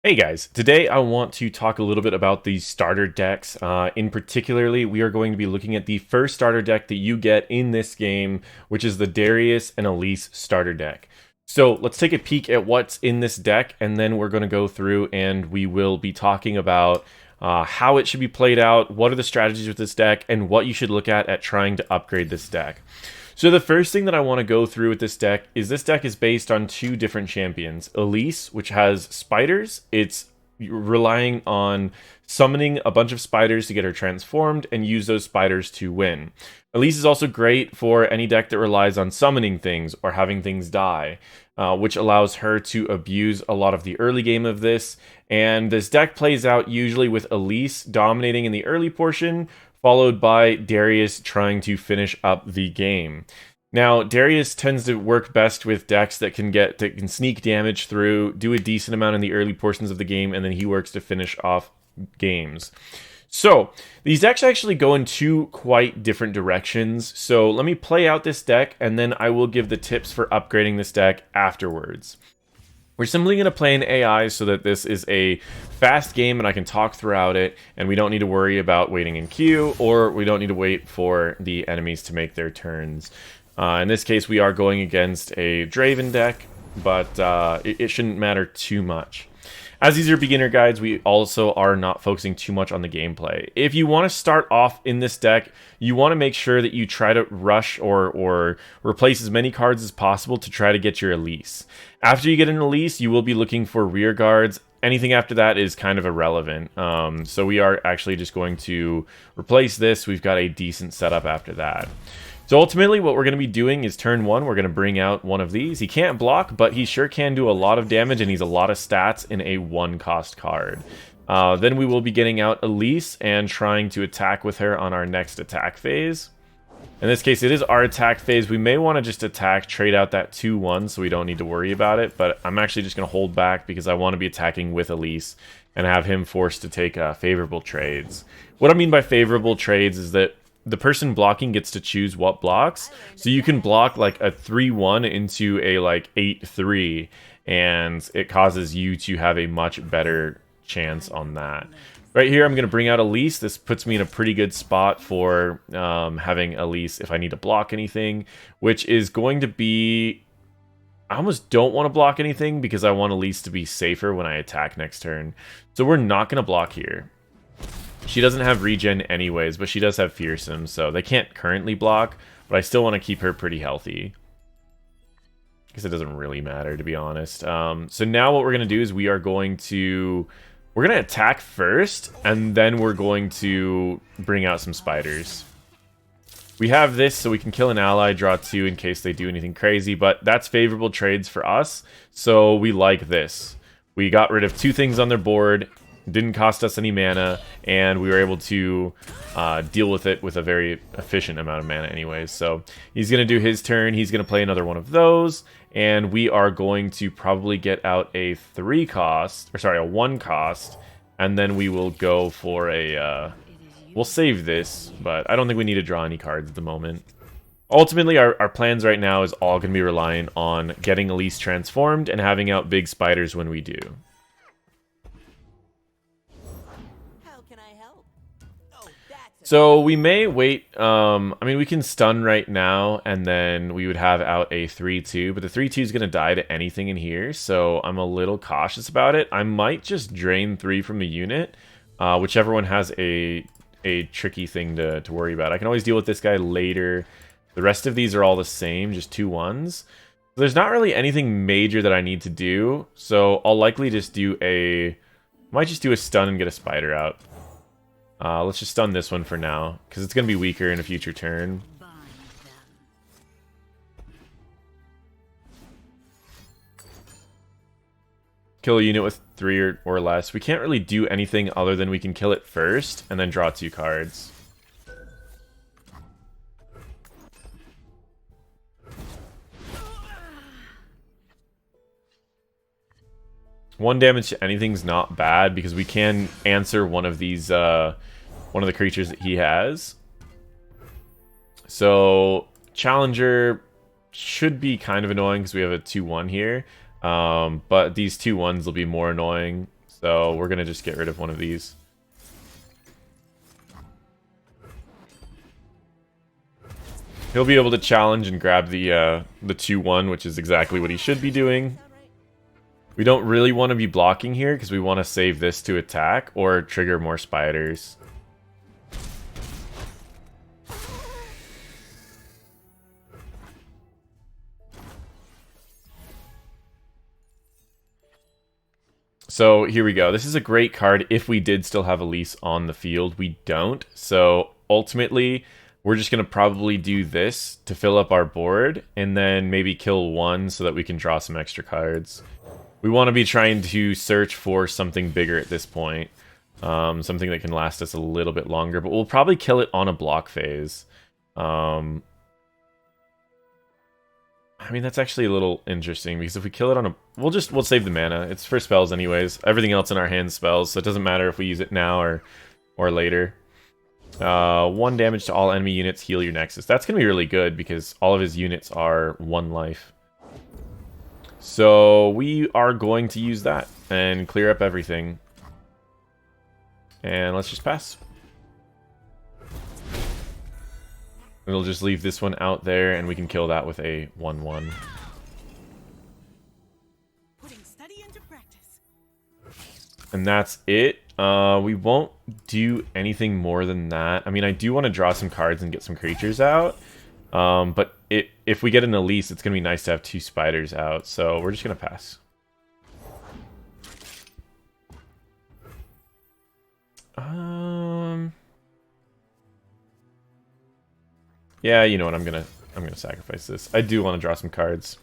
Hey guys, today I want to talk a little bit about the starter decks. In particularly, we are going to be looking at the first starter deck that you get in this game, which is the Darius and Elise starter deck. So let's take a peek at what's in this deck, and then we're going to go through and we will be talking about how it should be played out, what are the strategies with this deck, and what you should look at trying to upgrade this deck. So the first thing that I want to go through with this deck is based on two different champions. Elise, which has spiders. It's relying on summoning a bunch of spiders to get her transformed and use those spiders to win. Elise is also great for any deck that relies on summoning things or having things die, which allows her to abuse a lot of the early game of this. And this deck plays out usually with Elise dominating in the early portion, followed by Darius trying to finish up the game. Now, Darius tends to work best with decks that can sneak damage through, do a decent amount in the early portions of the game, and then he works to finish off games. So, these decks actually go in two quite different directions. So, let me play out this deck, and then I will give the tips for upgrading this deck afterwards. We're simply going to play an AI so that this is a fast game and I can talk throughout it, and we don't need to worry about waiting in queue, or we don't need to wait for the enemies to make their turns. In this case, we are going against a Draven deck, but it shouldn't matter too much. As these are beginner guides, we also are not focusing too much on the gameplay. If you want to start off in this deck, you want to make sure that you try to rush or replace as many cards as possible to try to get your Elise. After you get an Elise, you will be looking for rear guards. Anything after that is kind of irrelevant. So we are actually just going to replace this. We've got a decent setup after that. So ultimately, what we're going to be doing is turn one, we're going to bring out one of these. He can't block, but he sure can do a lot of damage, and he's a lot of stats in a one-cost card. Then we will be getting out Elise and trying to attack with her on our next attack phase. In this case, it is our attack phase. We may want to just attack, trade out that 2-1 so we don't need to worry about it, but I'm actually just going to hold back because I want to be attacking with Elise and have him forced to take favorable trades. What I mean by favorable trades is that the person blocking gets to choose what blocks. So you can block like a 3-1 into a like 8-3, and it causes you to have a much better chance on that. Right here, I'm going to bring out Elise. This puts me in a pretty good spot for having Elise if I need to block anything, which is going to be... I almost don't want to block anything because I want Elise to be safer when I attack next turn. So we're not going to block here. She doesn't have regen anyways, but she does have fearsome, so they can't currently block, but I still want to keep her pretty healthy. I guess it doesn't really matter, to be honest. So now what we're going to do is we're going to attack first, and then we're going to bring out some spiders. We have this so we can kill an ally, draw 2 in case they do anything crazy, but that's favorable trades for us, so we like this. We got rid of 2 things on their board, didn't cost us any mana, and we were able to deal with it with a very efficient amount of mana anyways. So he's going to do his turn, he's going to play another one of those, and we are going to probably get out a 1 cost, and then we will go for a... we'll save this, but I don't think we need to draw any cards at the moment. Ultimately, our plans right now is all going to be relying on getting Elise transformed and having out big spiders when we do. So we may wait, I mean, we can stun right now, and then we would have out a 3-2, but the 3-2 is going to die to anything in here, so I'm a little cautious about it. I might just drain 3 from the unit, whichever one has a tricky thing to worry about. I can always deal with this guy later. The rest of these are all the same, just 2-1s. There's not really anything major that I need to do, so I'll likely just do might just do a stun and get a spider out. Let's just stun this one for now, because it's going to be weaker in a future turn. Kill a unit with 3 or less. We can't really do anything other than we can kill it first, and then draw 2 cards. One damage to anything's not bad because we can answer one of these, one of the creatures that he has. So Challenger should be kind of annoying because we have a 2-1 here, but these 2-1s will be more annoying. So we're going to just get rid of one of these. He'll be able to challenge and grab the 2-1, which is exactly what he should be doing. We don't really want to be blocking here because we want to save this to attack or trigger more spiders. So here we go. This is a great card if we did still have Elise on the field. We don't. So ultimately, we're just going to probably do this to fill up our board and then maybe kill one so that we can draw some extra cards. We want to be trying to search for something bigger at this point. Something that can last us a little bit longer, but we'll probably kill it on a block phase. I mean, that's actually a little interesting because if we kill it on a... We'll save the mana. It's for spells anyways. Everything else in our hand spells, so it doesn't matter if we use it now or later. 1 damage to all enemy units, heal your Nexus. That's going to be really good because all of his units are 1 life. So we are going to use that and clear up everything. And let's just pass. It'll just leave this one out there and we can kill that with a 1-1. Putting study into practice. And that's it. We won't do anything more than that. I mean, I do want to draw some cards and get some creatures out. But if we get an Elise, it's going to be nice to have 2 spiders out. So we're just going to pass. Yeah, you know what? I'm gonna sacrifice this. I do want to draw some cards.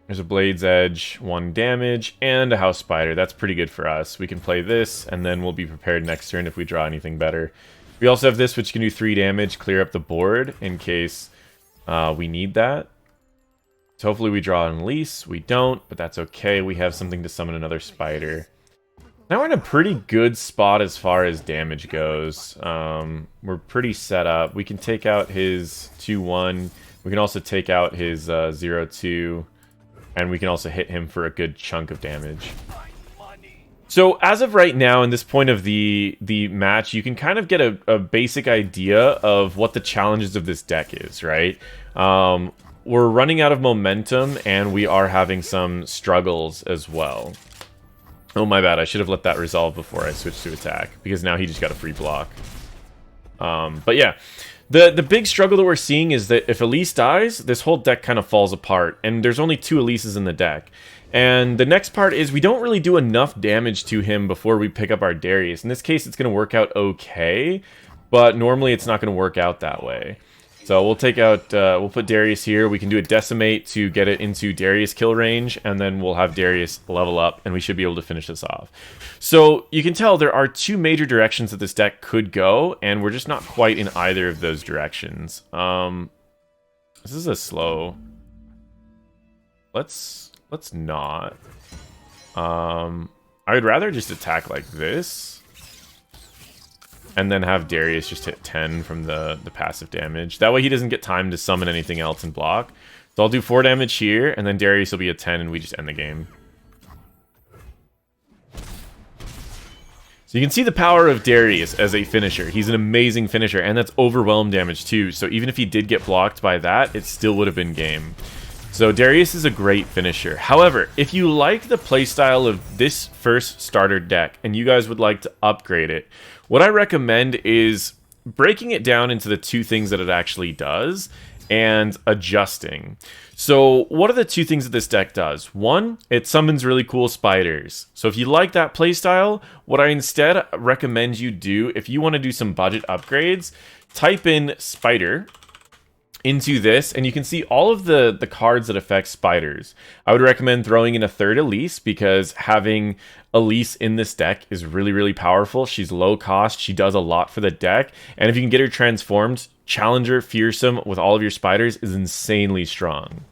There's a Blade's Edge, 1 damage, and a House Spider. That's pretty good for us. We can play this, and then we'll be prepared next turn if we draw anything better. We also have this, which can do 3 damage, clear up the board in case we need that. So hopefully we draw an Elise. We don't, but that's okay. We have something to summon another spider. Now we're in a pretty good spot as far as damage goes. We're pretty set up. We can take out his 2-1. We can also take out his 0-2. And we can also hit him for a good chunk of damage. So as of right now, in this point of the match, you can kind of get a basic idea of what the challenges of this deck is, right? We're running out of momentum, and we are having some struggles as well. Oh, my bad. I should have let that resolve before I switched to attack, because now he just got a free block. But yeah. The big struggle that we're seeing is that if Elise dies, this whole deck kind of falls apart, and there's only 2 Elises in the deck. And the next part is we don't really do enough damage to him before we pick up our Darius. In this case, it's going to work out okay, but normally it's not going to work out that way. So we'll take out, we'll put Darius here. We can do a Decimate to get it into Darius kill range, and then we'll have Darius level up, and we should be able to finish this off. So you can tell there are 2 major directions that this deck could go, and we're just not quite in either of those directions. This is a slow. Let's not. I would rather just attack like this. And then have Darius just hit 10 from the passive damage. That way he doesn't get time to summon anything else and block. So I'll do 4 damage here, and then Darius will be a 10, and we just end the game. So you can see the power of Darius as a finisher. He's an amazing finisher, and that's overwhelm damage too. So even if he did get blocked by that, it still would have been game. So Darius is a great finisher. However, if you like the playstyle of this first starter deck, and you guys would like to upgrade it, what I recommend is breaking it down into the 2 things that it actually does and adjusting. So what are the 2 things that this deck does? 1, it summons really cool spiders. So if you like that playstyle, what I instead recommend you do, if you want to do some budget upgrades, type in spider into this, and you can see all of the cards that affect spiders. I would recommend throwing in a 3rd Elise, because having Elise in this deck is really, really powerful. She's low cost, she does a lot for the deck, and if you can get her transformed, Challenger Fearsome with all of your spiders is insanely strong.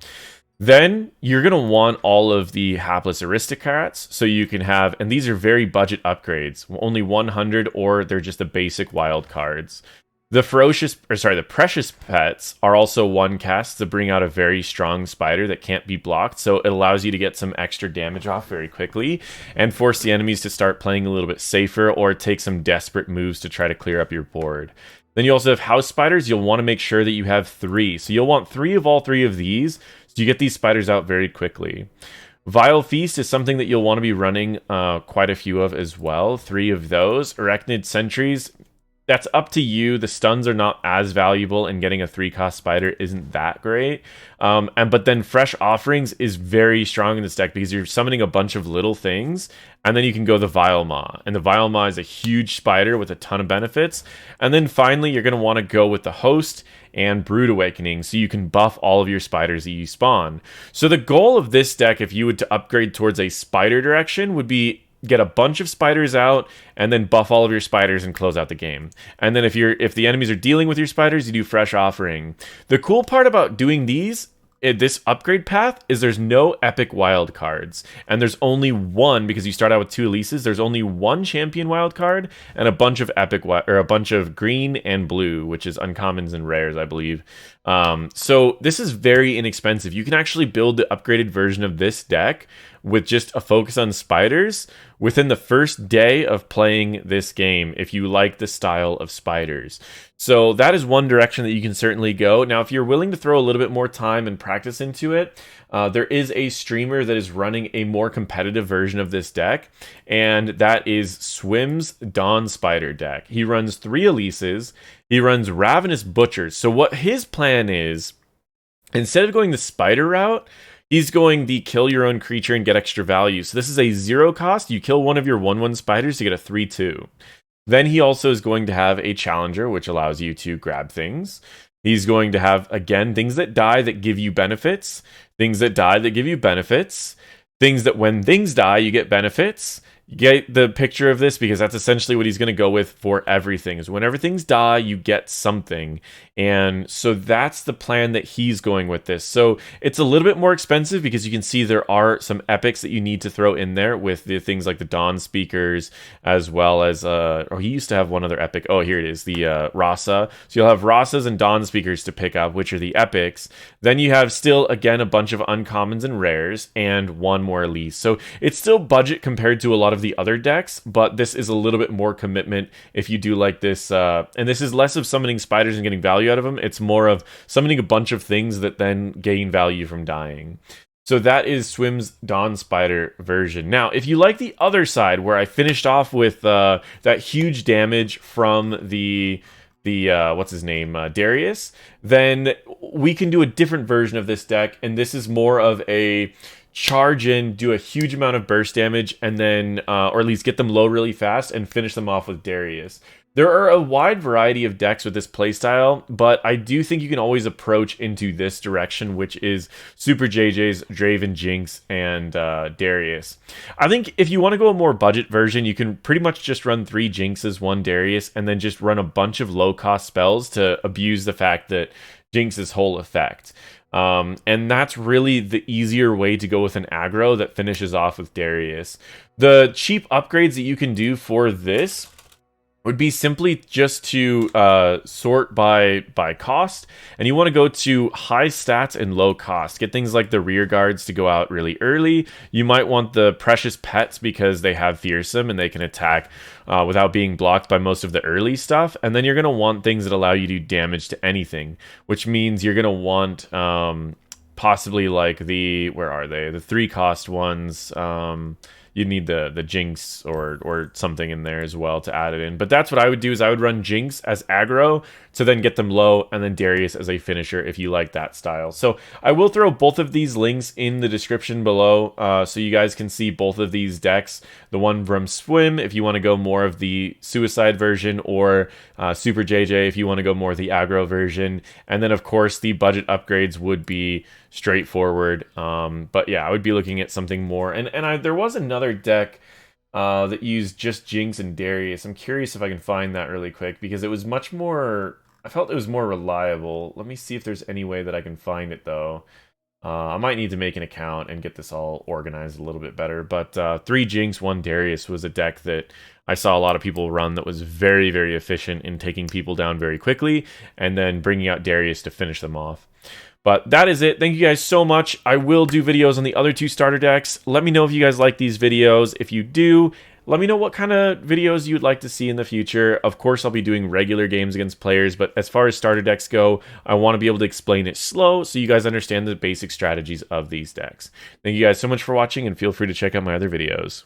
Then you're going to want all of the hapless aristocrats, so you can have, and these are very budget upgrades, only 100, or they're just the basic wild cards. The precious pets are also one cast to bring out a very strong spider that can't be blocked, so it allows you to get some extra damage off very quickly and force the enemies to start playing a little bit safer or take some desperate moves to try to clear up your board. Then you also have house spiders. You'll want to make sure that you have 3. So you'll want 3 of all 3 of these, so you get these spiders out very quickly. Vile Feast is something that you'll want to be running quite a few of as well. 3 of those. Arachnid Sentries, that's up to you. The stuns are not as valuable, and getting a 3-cost spider isn't that great. But then Fresh Offerings is very strong in this deck because you're summoning a bunch of little things, and then you can go the Vile Maw. And the Vile Maw is a huge spider with a ton of benefits. And then finally, you're going to want to go with the Host and Brood Awakening, so you can buff all of your spiders that you spawn. So the goal of this deck, if you would to upgrade towards a spider direction, would be get a bunch of spiders out and then buff all of your spiders and close out the game. And then if the enemies are dealing with your spiders, you do Fresh Offering. The cool part about doing this upgrade path is there's no epic wild cards, and there's only one, because you start out with 2 Elises. There's only one champion wild card and a bunch of a bunch of green and blue, which is uncommons and rares, I believe. So this is very inexpensive. You can actually build the upgraded version of this deck with just a focus on spiders within the first day of playing this game, if you like the style of spiders. So that is one direction that you can certainly go. Now, if you're willing to throw a little bit more time and practice into it, there is a streamer that is running a more competitive version of this deck, and that is Swim's Dawn Spider deck. He runs 3 Elises. He runs Ravenous Butchers. So what his plan is, instead of going the spider route, he's going the kill your own creature and get extra value. So this is a 0 cost. You kill one of your 1/1 spiders to get a 3/2. Then he also is going to have a challenger, which allows you to grab things. He's going to have, again, things that die that give you benefits, things that die that give you benefits, things that when things die, you get benefits. You get the picture of this, because that's essentially what he's going to go with for everything, is whenever things die, you get something. And so that's the plan that he's going with this. So it's a little bit more expensive because you can see there are some epics that you need to throw in there with the things like the Dawn Speakers, as well as, he used to have one other epic. Oh, here it is, the Rasa. So you'll have Rasas and Dawn Speakers to pick up, which are the epics. Then you have still, again, a bunch of uncommons and rares, and one more Elise. So it's still budget compared to a lot of the other decks, but this is a little bit more commitment if you do like this. And this is less of summoning spiders and getting value out of them. It's more of summoning a bunch of things that then gain value from dying. So that is Swim's Dawn Spider version. Now, if you like the other side, where I finished off with that huge damage from the what's his name, Darius, then we can do a different version of this deck, and this is more of a charge in, do a huge amount of burst damage, and then, or at least get them low really fast and finish them off with Darius. There are a wide variety of decks with this playstyle, but I do think you can always approach into this direction, which is Super JJ's, Draven, Jinx, and Darius. I think if you want to go a more budget version, you can pretty much just run 3 Jinxes, 1 Darius, and then just run a bunch of low-cost spells to abuse the fact that Jinx's whole effect. And that's really the easier way to go with an aggro that finishes off with Darius. The cheap upgrades that you can do for this would be simply just to sort by cost, and you want to go to high stats and low cost. Get things like the rear guards to go out really early. You might want the precious pets because they have fearsome and they can attack without being blocked by most of the early stuff. And then you're going to want things that allow you to do damage to anything, which means you're going to want possibly like the 3-cost ones. You need the Jinx or something in there as well to add it in. But that's what I would do, is I would run Jinx as aggro to then get them low, and then Darius as a finisher if you like that style. So I will throw both of these links in the description below so you guys can see both of these decks. The one from Swim if you want to go more of the suicide version, or Super JJ if you want to go more of the aggro version. And then of course the budget upgrades would be straightforward. But yeah, I would be looking at something more. And there was another deck that used just Jinx and Darius. I'm curious if I can find that really quick, because it was much more, I felt it was more reliable. Let me see if there's any way that I can find it though. I might need to make an account and get this all organized a little bit better. But 3 Jinx, 1 Darius was a deck that I saw a lot of people run that was very, very efficient in taking people down very quickly and then bringing out Darius to finish them off. But that is it. Thank you guys so much. I will do videos on the other 2 starter decks. Let me know if you guys like these videos. If you do, let me know what kind of videos you'd like to see in the future. Of course, I'll be doing regular games against players, but as far as starter decks go, I want to be able to explain it slow so you guys understand the basic strategies of these decks. Thank you guys so much for watching, and feel free to check out my other videos.